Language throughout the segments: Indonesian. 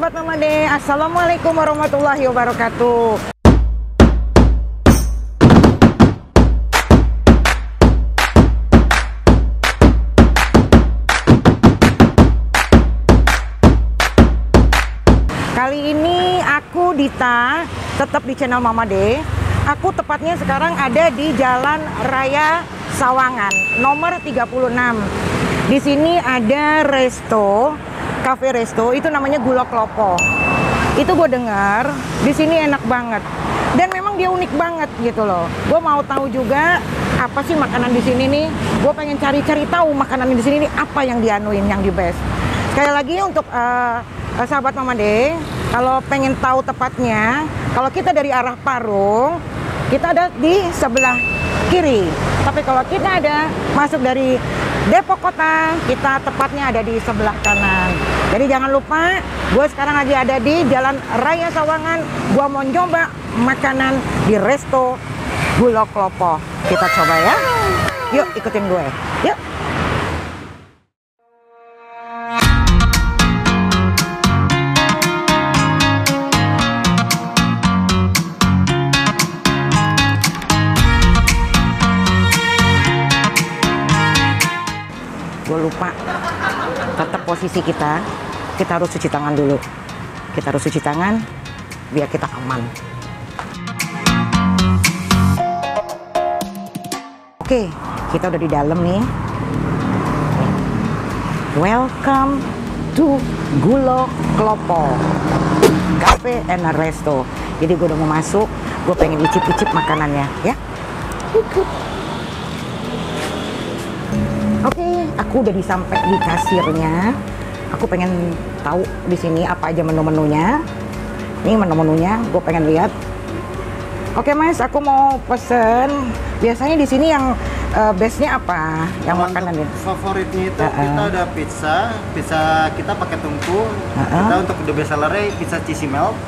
sahabat Mama De, Assalamualaikum warahmatullahi wabarakatuh. Kali ini aku Dita, tetap di channel Mama De. Aku tepatnya sekarang ada di Jalan Raya Sawangan, nomor 36. Di sini ada resto, cafe resto, itu namanya Gulo Klopo. Itu gue dengar di sini enak banget dan memang dia unik banget gitu loh. Gue mau tahu juga apa sih makanan di sini nih. Gue pengen cari-cari tahu makanan di sini nih apa yang dianuin yang di best. Sekali lagi untuk sahabat Mama De, kalau pengen tahu tepatnya, kalau kita dari arah Parung, kita ada di sebelah kiri. Tapi kalau kita ada masuk dari Depok Kota, kita tepatnya ada di sebelah kanan. Jadi jangan lupa, gue sekarang lagi ada di Jalan Raya Sawangan. Gue mau nyoba makanan di resto Gulo Klopo. Kita coba ya. Yuk ikutin gue. Yuk. Gue lupa, tetap posisi kita harus cuci tangan dulu. Kita harus cuci tangan biar kita aman. Oke, kita udah di dalam nih. Welcome to Gulo Klopo Cafe and Resto. Jadi gue udah mau masuk, gue pengen icip-icip makanannya ya. Oke, aku udah disampai di kasirnya. Aku pengen tahu di sini apa aja menu-menunya. Ini menu-menunya, gue pengen lihat. Oke Mas, aku mau pesen. Biasanya di sini yang base-nya apa? Yang makanannya? Favoritnya itu kita ada pizza kita pakai tungku. Kita untuk the best seller pizza cheesy melt.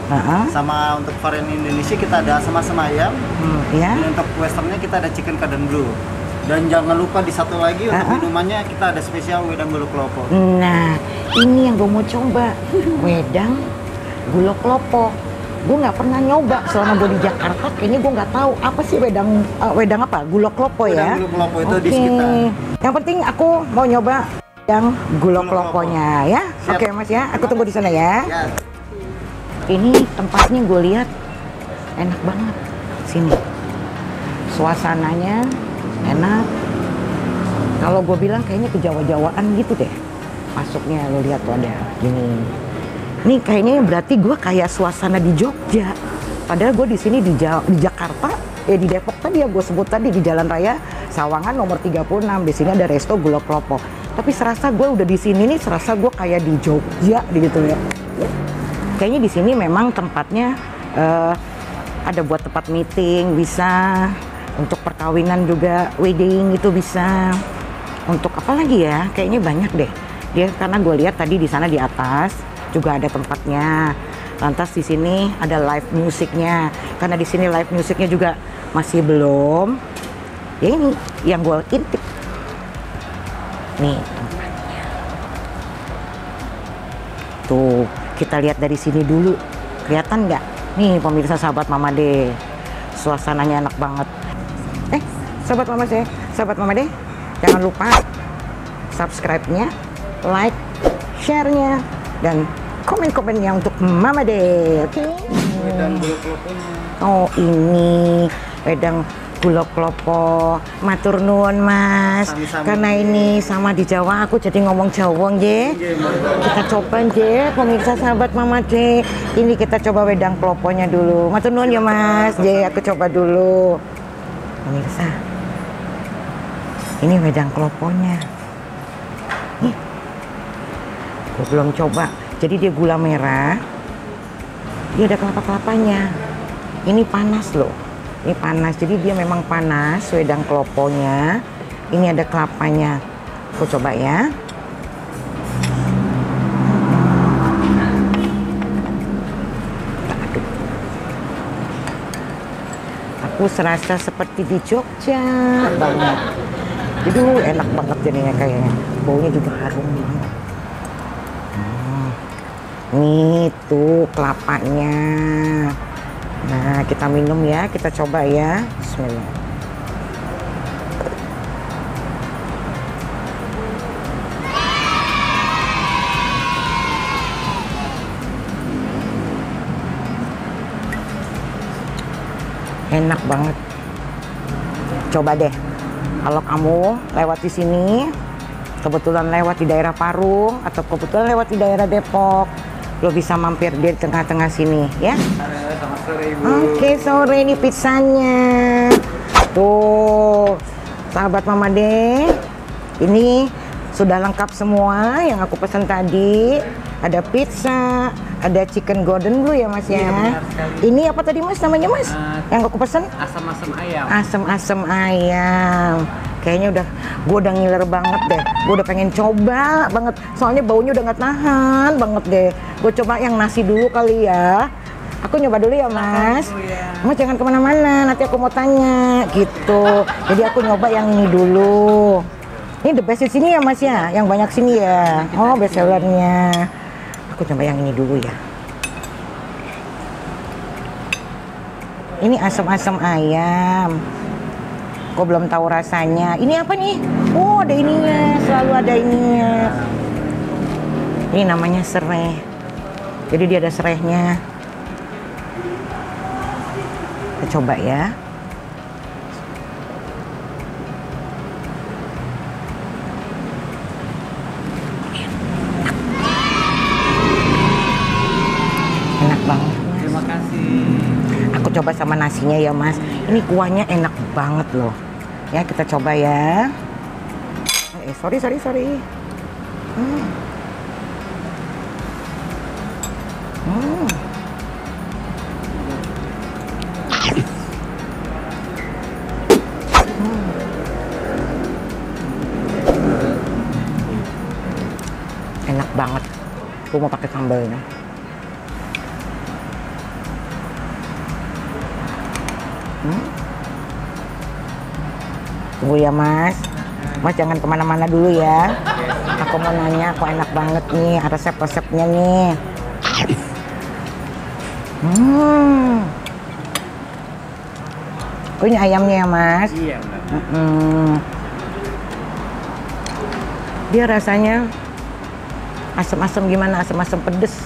Sama untuk varian Indonesia kita ada sama ayam. Dan untuk westernnya kita ada chicken cordon bleu. Dan jangan lupa di satu lagi untuk minumannya kita ada spesial wedang Gulo Klopo. Nah, ini yang gue mau coba, wedang Gulo Klopo. Gue nggak pernah nyoba selama gue di Jakarta. Kayaknya gue nggak tahu apa sih wedang apa? Gulo Klopo ya. Wedang Gulo Klopo itu di sekitar. Yang penting aku mau nyoba wedang Gulo Kloponya ya. Oke Mas ya, aku tunggu di sana ya. Ini tempatnya gue lihat enak banget. Sini, suasananya enak. Kalau gue bilang kayaknya ke Jawa-Jawaan gitu deh. Masuknya lo lihat tuh ada gini. Ini kayaknya berarti gue kayak suasana di Jogja. Padahal gue di sini di Jakarta, di Depok tadi ya gue sebut tadi di Jalan Raya Sawangan nomor 36. Di sini ada resto Gulo Klopo. Tapi serasa gue udah di sini nih, serasa gue kayak di Jogja gitu ya. Kayaknya di sini memang tempatnya ada buat tempat meeting bisa. Untuk perkawinan juga, wedding itu bisa. Untuk apa lagi ya? Kayaknya banyak deh. Dia karena gue lihat tadi di sana di atas juga ada tempatnya. Lantas di sini ada live musiknya. Karena di sini live musiknya juga masih belum. Ya ini yang gue intip. Nih tempatnya. Tuh kita lihat dari sini dulu. Kelihatan nggak? Nih pemirsa sahabat Mama De. Suasananya enak banget. Sahabat Mama De, jangan lupa subscribe-nya, like, share-nya, dan komen-komennya untuk Mama De. Oke? Wedang Gulo Kloponya. Oh ini wedang Gulo Klopo. Matur nuwun Mas. Karena ini sama di Jawa, aku jadi ngomong Jawa nggih. Kita coba nggih pemirsa sahabat Mama De. Ini kita coba wedang kloponya dulu. Matur nuwun ya Mas. Nggih, aku coba dulu. Pemirsa. Ini wedang kloponya. Nih. Gue belum coba. Jadi dia gula merah. Dia ada kelapa-kelapanya. Ini panas loh. Ini panas. Jadi dia memang panas wedang kloponya. Ini ada kelapanya. Aku coba ya. Aduh. Aku serasa seperti di Jogja banget. Aduh, enak banget jadinya kayaknya. Baunya juga harum banget. Nih tuh kelapanya. Nah, kita minum ya, kita coba ya. Bismillah. Enak banget. Coba deh. Kalau kamu lewat di sini, kebetulan lewat di daerah Parung atau kebetulan lewat di daerah Depok, lo bisa mampir di tengah-tengah sini ya. Selamat sore Ibu. Oke, sore ini pizzanya. Tuh, sahabat Mama De, ini sudah lengkap semua yang aku pesan tadi. Ada pizza, ada chicken golden blue ya Mas ya. Iya, benar sekali. Ini apa tadi Mas namanya Mas? Yang aku pesan? Asam-asam ayam. Asam-asam ayam. Kayaknya gue udah ngiler banget deh. Gue udah pengen coba banget. Soalnya baunya udah nggak tahan banget deh. Gue coba yang nasi dulu kali ya. Aku nyoba dulu ya Mas. Mas jangan kemana-mana. Nanti aku mau tanya gitu. Jadi aku nyoba yang ini dulu. Ini the best di sini ya Mas ya. Yang banyak sini ya. Oh best sellernya. Aku coba yang ini dulu ya. Ini asam-asam ayam. Kok belum tahu rasanya. Ini apa nih? Oh ada ininya. Selalu ada ininya. Ini namanya serai. Jadi dia ada serainya. Kita coba ya. Enak banget. Terima kasih. Aku coba sama nasinya ya Mas. Ini kuahnya enak banget loh. Ya kita coba ya. Sorry. Enak banget. Aku mau pakai sambalnya. Tunggu ya Mas. Mas jangan kemana-mana dulu ya. Aku mau nanya, kok enak banget nih resep-resepnya nih. Kok ini ayamnya ya Mas? Iya benar. Dia rasanya asam-asam gimana? Asam-asam pedes.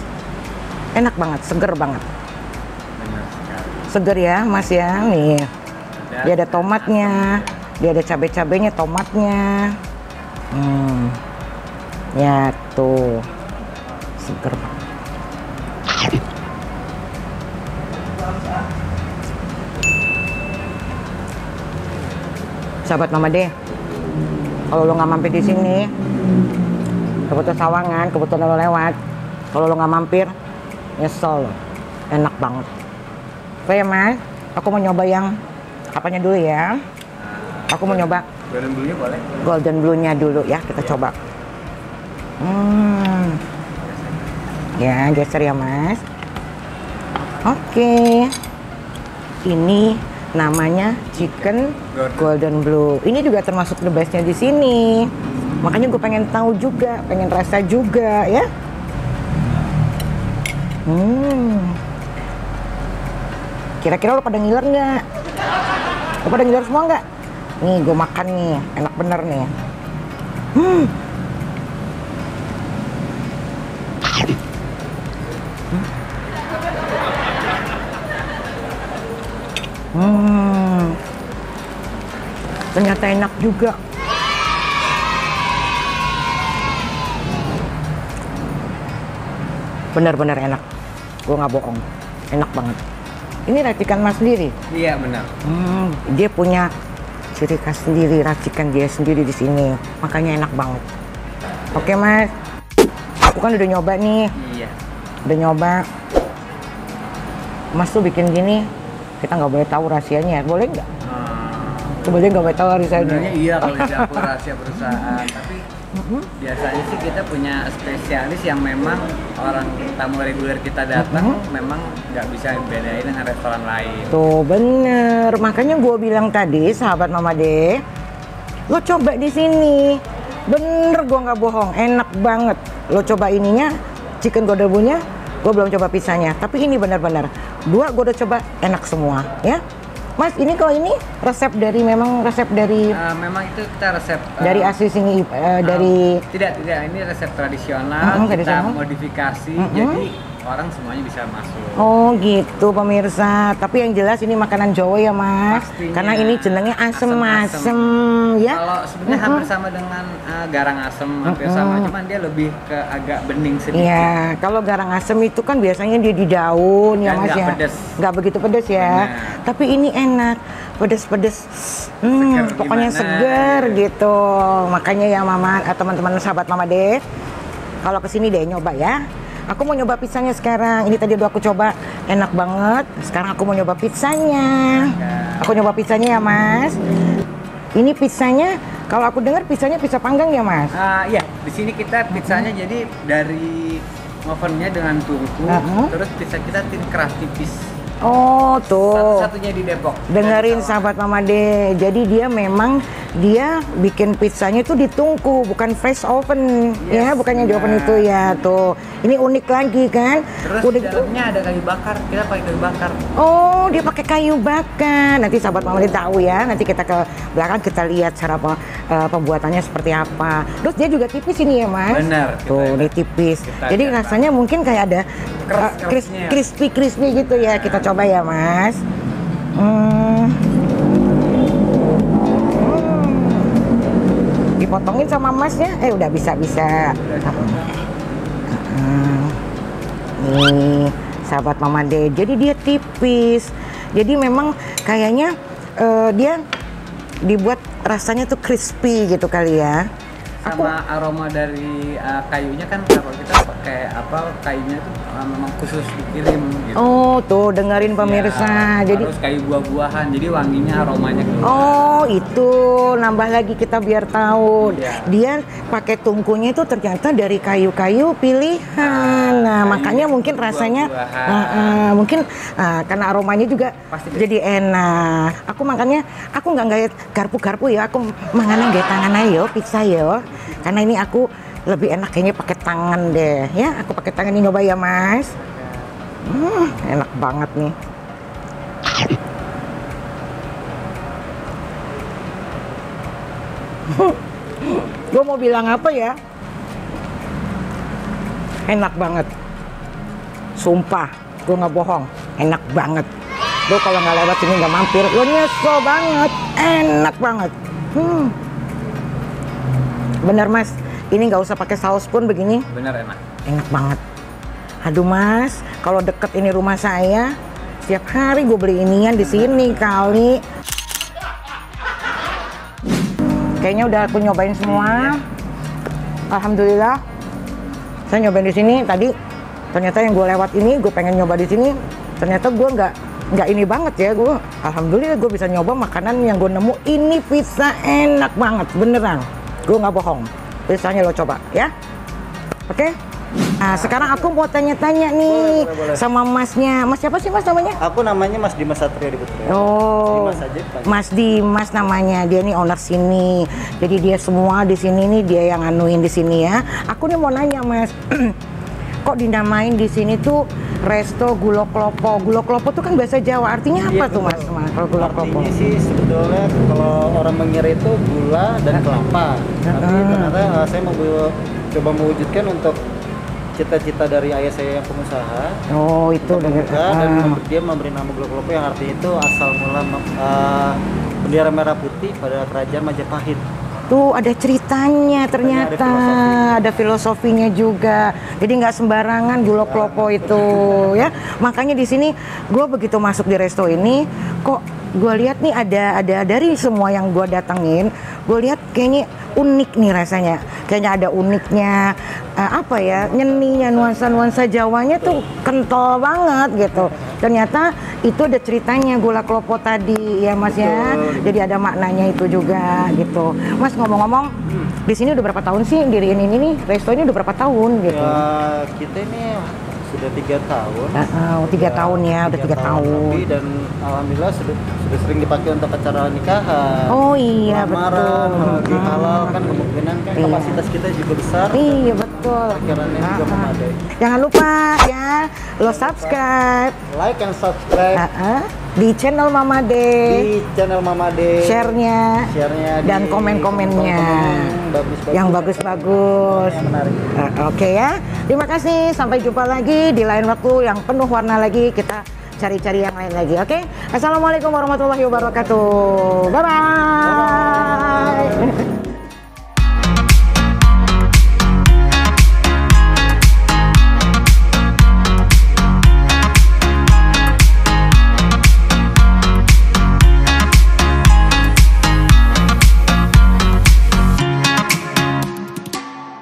Enak banget, seger banget. Benar sekali. Seger ya Mas ya. Nih. Dia ada tomatnya. Dia ada cabai-cabainya, tomatnya. Ya tuh. Seger banget. Sahabat Mama De, kalau lo nggak mampir di sini, kebetulan Sawangan, kebetulan lo lewat, kalau lo nggak mampir, nyesel lo. Enak banget. Oke ya Mas, aku mau nyoba yang apanya dulu ya. Aku mau nyoba Golden blue-nya boleh? golden blue-nya dulu ya, kita coba. Ya, geser ya Mas. Oke. Ini namanya chicken golden blue. Ini juga termasuk the best-nya di sini. Makanya gue pengen tahu juga, pengen rasa juga ya. Kira-kira lo pada ngiler nggak? Lo pada ngiler semua nggak? Nih gue makan nih, enak bener nih. Ternyata enak juga. Bener-bener enak. Gue nggak bohong, enak banget. Ini racikan Mas sendiri? Iya benar. Dia punya ciri khas sendiri, racikan dia sendiri di sini. Makanya enak banget. Oke Mas, aku kan udah nyoba nih. Iya. Udah nyoba. Mas tuh bikin gini, kita nggak boleh tahu rahasianya, boleh nggak? Sebenarnya nggak boleh tahu rahasianya. Sebenarnya iya kalau di dapur rahasia perusahaan, tapi biasanya sih kita punya spesialis yang memang orang tamu reguler kita datang memang nggak bisa bedain dengan restoran lain. Tuh bener, makanya gue bilang tadi sahabat Mama De, lo coba di sini, bener gue nggak bohong, enak banget. Lo coba ininya, chicken golden blue-nya, Gue belum coba pizzanya, tapi ini benar-benar 2 gue udah coba enak semua ya. Mas, ini kalau ini resep dari memang memang itu kita resep dari asli sini dari tidak ini resep tradisional kita modifikasi jadi orang semuanya bisa masuk. Oh gitu pemirsa. Tapi yang jelas ini makanan Jawa ya Mas. Pastinya. Karena ini jenengnya asem-asem ya. Kalau sebenarnya hampir sama dengan garang asem hampir sama, cuman dia lebih ke agak bening sedikit. Iya, kalau garang asem itu kan biasanya dia di daun ya Mas ya. Nggak begitu pedas ya. Bener. Tapi ini enak, pedas-pedas. Pokoknya seger gitu. Makanya ya Mama, teman-teman sahabat Mama De, kalau kesini deh nyoba ya. Aku mau nyoba pizzanya sekarang. Ini tadi udah aku coba, enak banget. Sekarang aku mau nyoba pizzanya. Aku nyoba pizzanya ya Mas. Ini pizzanya, kalau aku dengar pizzanya pizza panggang ya Mas? Iya, di sini kita pizzanya jadi dari ovennya dengan tungku, terus pizza kita thin crust tipis. Oh tuh. Satu-satunya di Depok. Dengerin sahabat Mama De. Jadi dia memang bikin pizzanya itu ditungku, bukan fresh oven ya, bukannya di oven itu ya tuh. Ini unik lagi kan. Terus udah dalamnya ada kayu bakar. Kita pakai kayu bakar. Oh, dia pakai kayu bakar. Nanti sahabat Mama De tahu ya. Nanti kita ke belakang kita lihat cara pembuatannya seperti apa. Terus dia juga tipis ini ya Mas. Benar. Tuh, ini tipis. Jadi rasanya mungkin kayak ada crispy gitu ya. Kita coba ya Mas. Dipotongin sama Masnya. Udah bisa. Nih sahabat Mama De. Jadi dia tipis. Jadi memang kayaknya dia dibuat rasanya tuh crispy gitu kali ya. Sama aroma dari kayunya kan kalau kita pakai kayunya tuh memang khusus dikirim gitu. Oh tuh dengerin pemirsa. Jadi harus kayu buah-buahan, jadi wanginya aromanya keluar. Oh itu nambah lagi kita biar tahu. Dia pakai tungkunya itu ternyata dari kayu-kayu pilihan. Nah makanya mungkin rasanya mungkin karena aromanya juga pasti jadi enak. Aku makanya aku nggak gaya garpu-garpu ya. Aku manganan gaya tangan ayo pizza yo. Karena ini aku lebih enak kayaknya pakai tangan deh ya. Aku pakai tangan ini, nyoba ya Mas. Enak banget nih. Gue mau bilang apa ya? Enak banget. Sumpah, gue nggak bohong. Enak banget. Lo kalau nggak lewat sini nggak mampir, lo nyesel banget. Enak banget. Bener Mas, ini nggak usah pakai saus pun begini. Bener enak. Enak banget. Aduh Mas, kalau deket ini rumah saya, setiap hari gue beli inian di sini kali. Kayaknya udah aku nyobain semua. Alhamdulillah, saya nyobain di sini tadi. Ternyata yang gue lewat ini, gue pengen nyoba di sini. Ternyata gue nggak ini banget ya. Gue, alhamdulillah gue bisa nyoba makanan yang gue nemu. Ini pizza enak banget, beneran. Gue nggak bohong, pizzanya lo coba ya. Oke? Nah sekarang aku mau tanya-tanya nih boleh. Sama Masnya. Mas siapa sih Mas namanya? Aku namanya Mas Dimas Satrio di Putri. Oh, Dimas aja, Mas Dimas namanya. Dia nih owner sini. Jadi dia semua di sini nih dia yang anuin di sini ya. Aku nih mau nanya Mas, kok dinamain di sini tuh Resto Gulo Klopo. Gulo Klopo tuh kan bahasa Jawa, artinya apa tuh Mas? Kalau Gulo Klopo? Artinya sih sebetulnya kalau orang mengira itu gula dan kelapa. Tapi ternyata saya mau coba mewujudkan untuk cita-cita dari ayah saya yang pengusaha. Oh itu dan dia memberi nama Gulo Klopo yang artinya itu asal mula bendera merah putih pada kerajaan Majapahit. Tuh ada ceritanya ternyata, ada filosofinya juga. Jadi nggak sembarangan Gulo Klopo itu ya. Makanya di sini gue begitu masuk di resto ini, kok gue lihat nih ada dari semua yang gue datengin, gue lihat kayaknya unik nih rasanya. Kayaknya ada uniknya, apa ya, nyeninya, nuansa-nuansa Jawanya tuh kental banget gitu. Ternyata itu ada ceritanya Gulo Klopo tadi ya Mas ya. Jadi ada maknanya itu juga gitu. Mas ngomong-ngomong, di sini udah berapa tahun sih diriin ini nih? Resto ini udah berapa tahun gitu? Ya, kita ini Sudah 3 tahun. 3 tahun ya, udah 3 tahun. Lebih, dan alhamdulillah sudah sering dipakai untuk acara nikahan. Oh iya, lamaran, betul. halal kan kemungkinan kan kapasitas kita juga besar. Iya betul. Parkirannya juga memadai. Jangan lupa ya, lo subscribe, Like and subscribe di channel Mama D, di channel Mama D. share-nya, dan di komen-komennya bagus-bagus. yang bagus-bagus. Yang menarik. Oke ya, terima kasih. Sampai jumpa lagi di lain waktu yang penuh warna lagi. Kita cari-cari yang lain lagi. Oke, assalamualaikum warahmatullahi wabarakatuh. Bye bye.